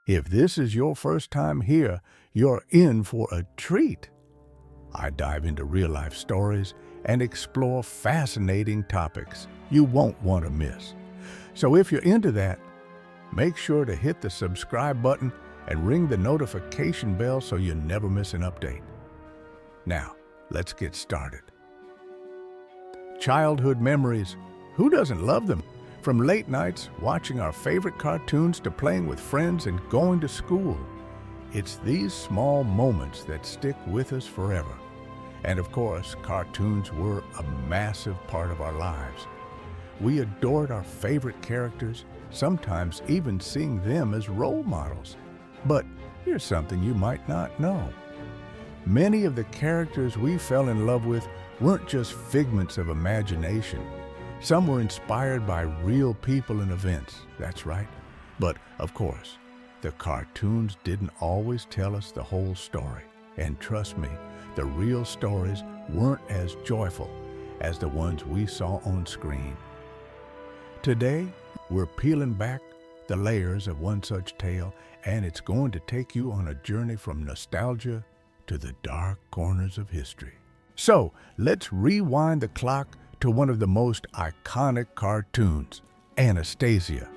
If this is your first time here, you're in for a treat. I dive into real-life stories and explore fascinating topics you won't want to miss. So if you're into that, make sure to hit the subscribe button and ring the notification bell so you never miss an update. Now, let's get started. Childhood memories. Who doesn't love them? From late nights watching our favorite cartoons to playing with friends and going to school. It's these small moments that stick with us forever. And of course, cartoons were a massive part of our lives. We adored our favorite characters, sometimes even seeing them as role models. But here's something you might not know. Many of the characters we fell in love with weren't just figments of imagination. Some were inspired by real people and events, that's right. But of course, the cartoons didn't always tell us the whole story. And trust me, the real stories weren't as joyful as the ones we saw on screen. Today, we're peeling back the layers of one such tale, and it's going to take you on a journey from nostalgia to the dark corners of history. So, let's rewind the clock to one of the most iconic cartoons, Anastasia.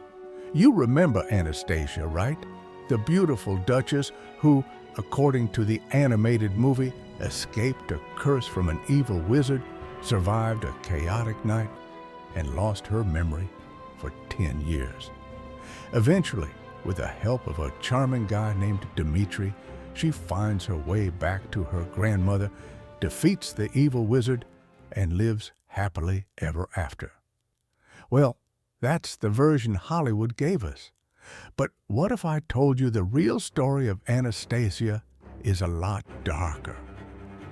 You remember Anastasia, right? The beautiful Duchess who, according to the animated movie, escaped a curse from an evil wizard, survived a chaotic night, and lost her memory for 10 years. Eventually, with the help of a charming guy named Dmitri, she finds her way back to her grandmother, defeats the evil wizard, and lives happily ever after. Well, that's the version Hollywood gave us. But what if I told you the real story of Anastasia is a lot darker?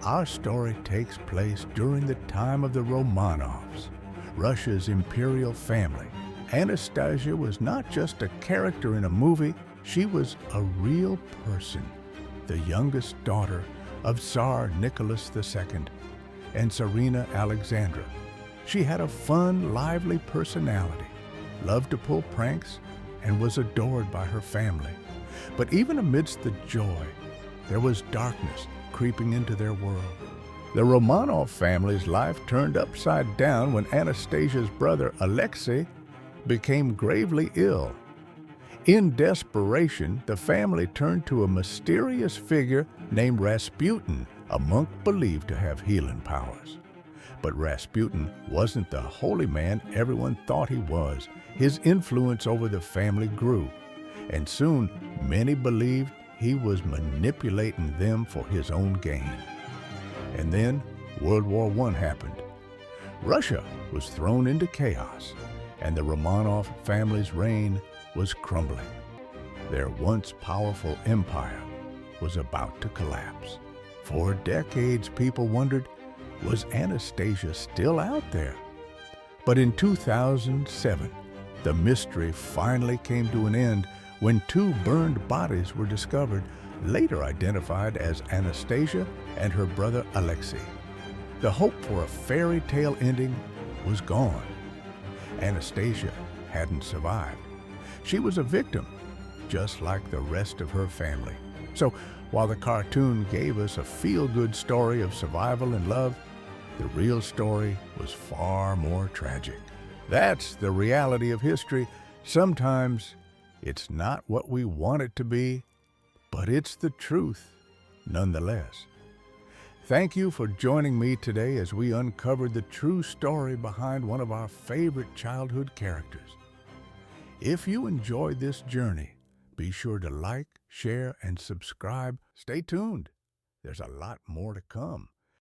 Our story takes place during the time of the Romanovs, Russia's imperial family. Anastasia was not just a character in a movie, she was a real person, the youngest daughter of Tsar Nicholas II and Tsarina Alexandra. She had a fun, lively personality, loved to pull pranks, and was adored by her family. But even amidst the joy, there was darkness creeping into their world. The Romanov family's life turned upside down when Anastasia's brother Alexei became gravely ill. In desperation, the family turned to a mysterious figure named Rasputin, a monk believed to have healing powers. But Rasputin wasn't the holy man everyone thought he was. His influence over the family grew, and soon many believed he was manipulating them for his own gain. And then World War I happened. Russia was thrown into chaos, and the Romanov family's reign was crumbling. Their once powerful empire was about to collapse. For decades, people wondered, was Anastasia still out there? But in 2007, the mystery finally came to an end when two burned bodies were discovered, later identified as Anastasia and her brother Alexei. The hope for a fairy tale ending was gone. Anastasia hadn't survived. She was a victim, just like the rest of her family. So, while the cartoon gave us a feel-good story of survival and love, the real story was far more tragic. That's the reality of history. Sometimes it's not what we want it to be, but it's the truth nonetheless. Thank you for joining me today as we uncovered the true story behind one of our favorite childhood characters. If you enjoyed this journey, be sure to like, share, and subscribe. Stay tuned. There's a lot more to come.